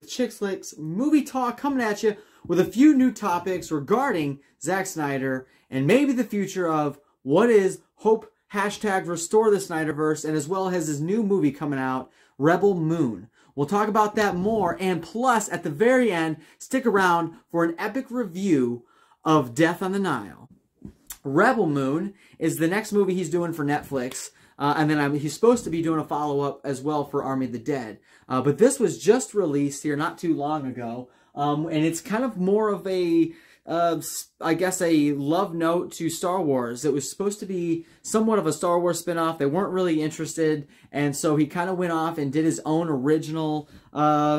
Chick Flicks movie talk coming at you with a few new topics regarding Zack Snyder and maybe the future of what is Hope hashtag Restore the Snyderverse, and as well as his new movie coming out, Rebel Moon. We'll talk about that more, and plus at the very end, stick around for an epic review of Death on the Nile. Rebel Moon is the next movie he's doing for Netflix. And then he's supposed to be doing a follow-up as well for Army of the Dead. But this was just released here not too long ago. And it's kind of more of a, I guess, a love note to Star Wars. It was supposed to be somewhat of a Star Wars spinoff. They weren't really interested. And so he kind of went off and did his own original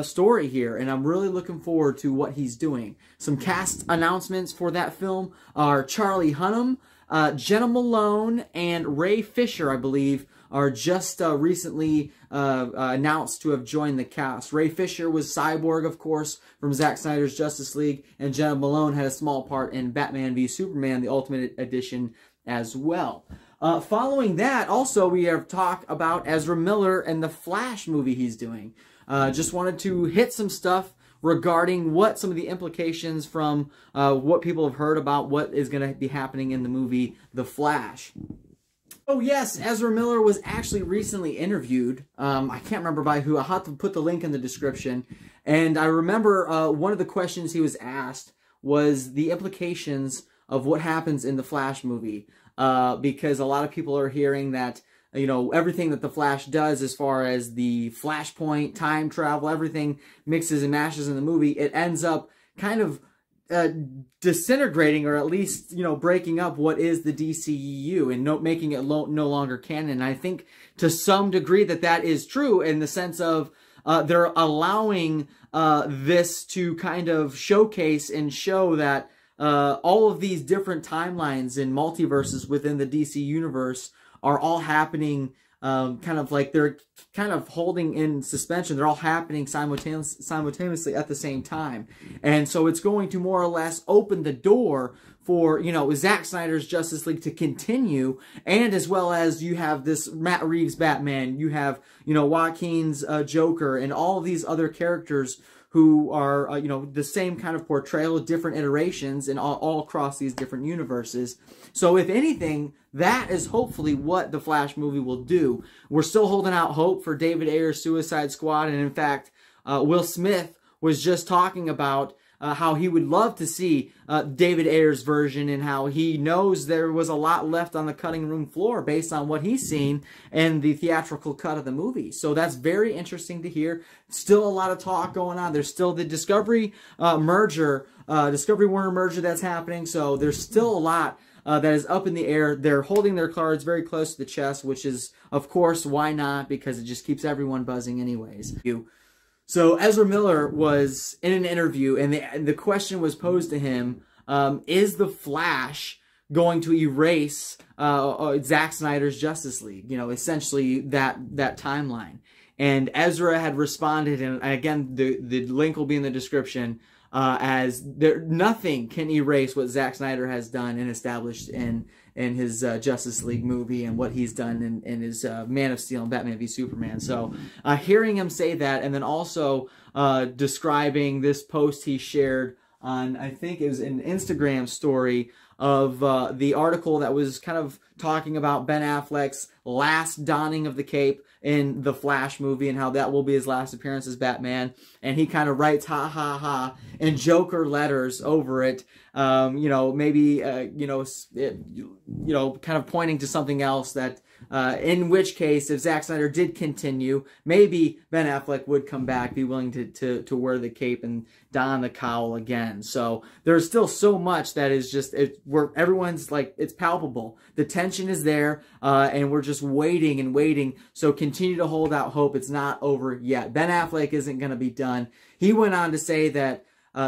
story here. And I'm really looking forward to what he's doing. Some cast announcements for that film are Charlie Hunnam, Jenna Malone, and Ray Fisher, I believe, are just recently announced to have joined the cast. Ray Fisher was Cyborg, of course, from Zack Snyder's Justice League, and Jenna Malone had a small part in Batman v Superman, the Ultimate Edition, as well. Following that, also, we have talk about Ezra Miller and the Flash movie he's doing. Just wanted to hit some stuff regarding what some of the implications from what people have heard about what is going to be happening in the movie The Flash. Oh yes, Ezra Miller was actually recently interviewed. I can't remember by who. I'll have to put the link in the description. And I remember one of the questions he was asked was the implications of what happens in the Flash movie. Because a lot of people are hearing that, you know, everything that the Flash does as far as the Flashpoint, time travel, everything mixes and mashes in the movie, it ends up kind of disintegrating, or at least, you know, breaking up what is the DCEU and making it no longer canon. And I think to some degree that is true, in the sense of they're allowing this to kind of showcase and show that all of these different timelines and multiverses within the DC universe are all happening, kind of like they're kind of holding in suspension. They're all happening simultaneously at the same time. And so it's going to more or less open the door for, you know, Zack Snyder's Justice League to continue, and as well as you have this Matt Reeves Batman, you have, you know, Joaquin's Joker, and all of these other characters who are, you know, the same kind of portrayal, different iterations, and all across these different universes. So if anything, that is hopefully what the Flash movie will do. We're still holding out hope for David Ayer's Suicide Squad, and in fact, Will Smith was just talking about how he would love to see David Ayer's version, and how he knows there was a lot left on the cutting room floor based on what he's seen in the theatrical cut of the movie. So that's very interesting to hear. Still a lot of talk going on. There's still the Discovery merger, Discovery Warner merger that's happening. So there's still a lot that is up in the air. They're holding their cards very close to the chest, which is, of course, why not? Because it just keeps everyone buzzing anyways. So Ezra Miller was in an interview, and the question was posed to him, is the Flash going to erase Zack Snyder's Justice League? You know, essentially that timeline. And Ezra had responded, and again, the link will be in the description, as nothing can erase what Zack Snyder has done and established in his Justice League movie, and what he's done in his Man of Steel and Batman v Superman. So hearing him say that, and then also describing this post he shared on, I think it was an Instagram story, of the article that was kind of talking about Ben Affleck's last donning of the cape in the Flash movie, and how that will be his last appearance as Batman. And he kind of writes ha ha ha in Joker letters over it, you know, maybe kind of pointing to something else, that in which case, if Zack Snyder did continue, maybe Ben Affleck would come back, be willing to wear the cape and don the cowl again. So there's still so much that is just, where everyone's like, it's palpable. The tension is there, and we're just waiting and waiting. So continue to hold out hope. It's not over yet. Ben Affleck isn't going to be done. He went on to say that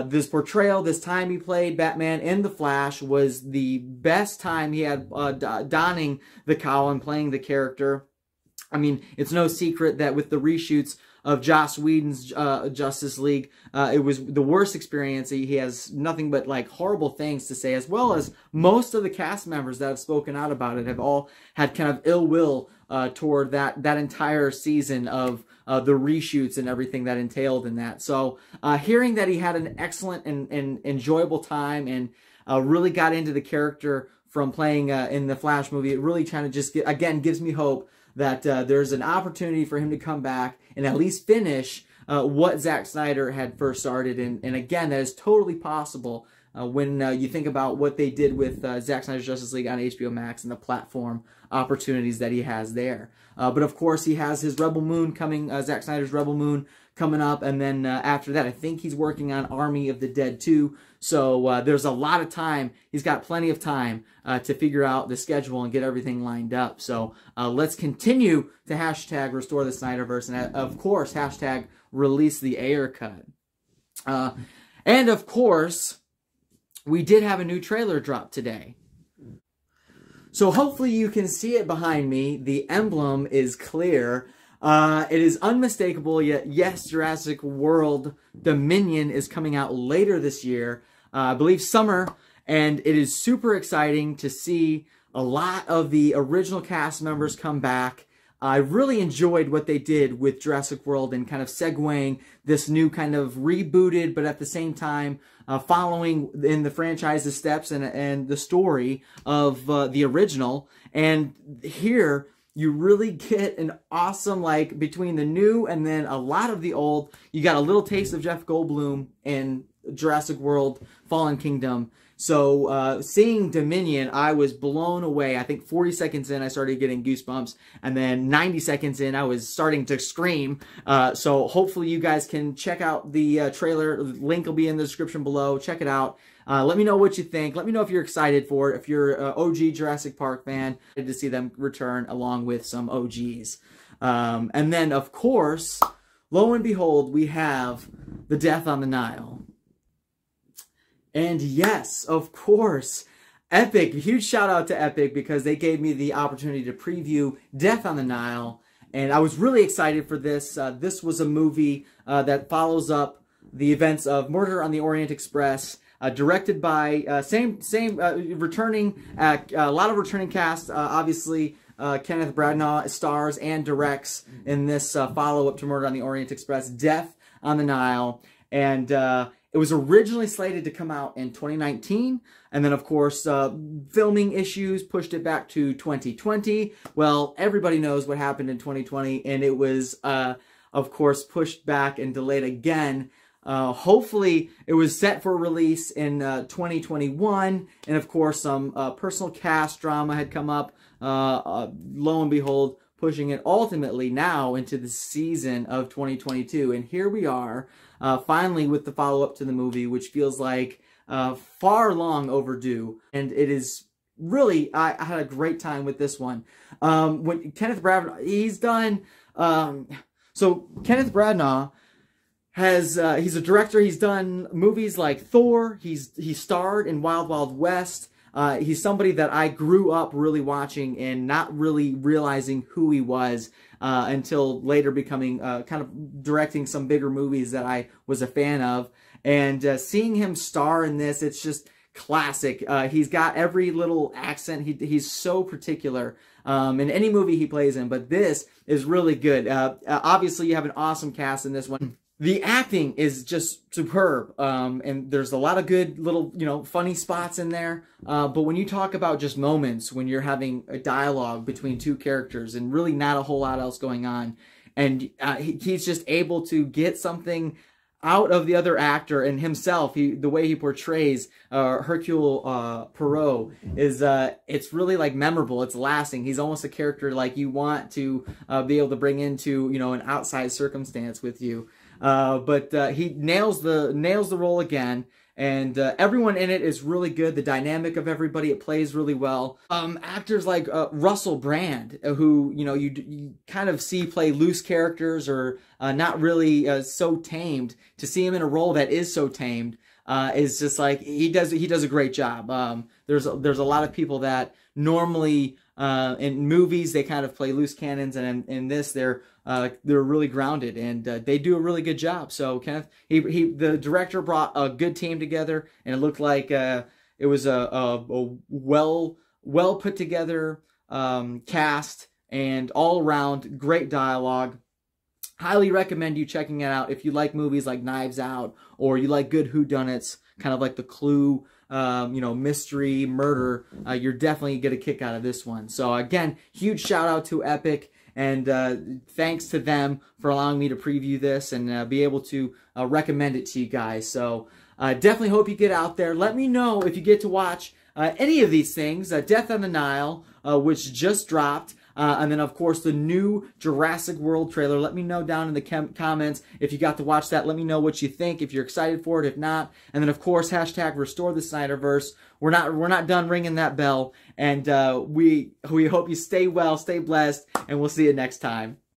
this portrayal, this time he played Batman in The Flash, was the best time he had donning the cowl and playing the character. I mean, it's no secret that with the reshoots of Joss Whedon's Justice League, it was the worst experience. He has nothing but like horrible things to say, as well as most of the cast members that have spoken out about it have all had kind of ill will toward that entire season of the reshoots and everything that entailed in that. So hearing that he had an excellent and enjoyable time and really got into the character from playing in the Flash movie, it really kind of just, again, gives me hope that there's an opportunity for him to come back and at least finish what Zack Snyder had first started. And again, that is totally possible when you think about what they did with Zack Snyder's Justice League on HBO Max and the platform opportunities that he has there. But of course, he has his Rebel Moon coming, Zack Snyder's Rebel Moon coming up. And then after that, I think he's working on Army of the Dead 2. So there's a lot of time. He's got plenty of time to figure out the schedule and get everything lined up. So let's continue to hashtag restore the Snyderverse. And of course, hashtag release the Ayer cut. And of course, we did have a new trailer drop today. So hopefully you can see it behind me. The emblem is clear. It is unmistakable, yet yes, Jurassic World Dominion is coming out later this year. I believe summer, and it is super exciting to see a lot of the original cast members come back. I really enjoyed what they did with Jurassic World and kind of segueing this new kind of rebooted, but at the same time following in the franchise's steps and the story of the original. And here you really get an awesome, like, between the new and then a lot of the old. You got a little taste of Jeff Goldblum in Jurassic World Fallen Kingdom. So seeing Dominion, I was blown away. I think 40 seconds in, I started getting goosebumps. And then 90 seconds in, I was starting to scream. So hopefully you guys can check out the trailer. Link will be in the description below. Check it out. Let me know what you think. Let me know if you're excited for it. If you're an OG Jurassic Park fan, to see them return along with some OGs. And then, of course, lo and behold, we have the death on the Nile. And yes, of course, Epic, huge shout out to Epic because they gave me the opportunity to preview Death on the Nile. And I was really excited for this. This was a movie that follows up the events of Murder on the Orient Express, directed by returning, a lot of returning cast. Obviously, Kenneth Branagh stars and directs in this follow-up to Murder on the Orient Express, Death on the Nile. And it was originally slated to come out in 2019, and then, of course, filming issues pushed it back to 2020. Well, everybody knows what happened in 2020, and it was, of course, pushed back and delayed again. Hopefully, it was set for release in 2021, and, of course, some personal cast drama had come up. Lo and behold, pushing it ultimately now into the season of 2022. And here we are, finally with the follow-up to the movie, which feels like far long overdue. And it is really, I had a great time with this one. When Kenneth Branagh, he's done, so Kenneth Branagh has, he's a director, he's done movies like Thor, he starred in Wild Wild West. He's somebody that I grew up really watching and not really realizing who he was until later becoming kind of directing some bigger movies that I was a fan of. And seeing him star in this, it's just classic. He's got every little accent. He's so particular in any movie he plays in, but this is really good. Obviously, you have an awesome cast in this one. The acting is just superb, and there's a lot of good little, funny spots in there. But when you talk about just moments when you're having a dialogue between two characters and really not a whole lot else going on, and he's just able to get something out of the other actor and himself, the way he portrays Hercule Poirot is, it's really like memorable. It's lasting. He's almost a character like you want to be able to bring into, an outside circumstance with you. But he nails the role again, and everyone in it is really good. The dynamic of everybody, it plays really well. Actors like Russell Brand, who you kind of see play loose characters or not really so tamed. To see him in a role that is so tamed is just like he does a great job. There's a lot of people that normally in movies they kind of play loose cannons, and in this they're really grounded, and they do a really good job. So Kenneth, the director brought a good team together, and it looked like it was a well put together cast, and all around great dialogue. highly recommend you checking it out if you like movies like Knives Out, or you like good whodunits, kind of like the Clue, you know, mystery, murder. You're definitely get a kick out of this one. So again, huge shout out to Epic, and thanks to them for allowing me to preview this and be able to recommend it to you guys. So definitely hope you get out there. Let me know if you get to watch any of these things. Death on the Nile, which just dropped. And then, of course, the new Jurassic World trailer. Let me know down in the comments if you got to watch that. Let me know what you think, if you're excited for it, if not. And then, of course, hashtag restore the Snyderverse. We're not done ringing that bell. And we hope you stay well, stay blessed, and we'll see you next time.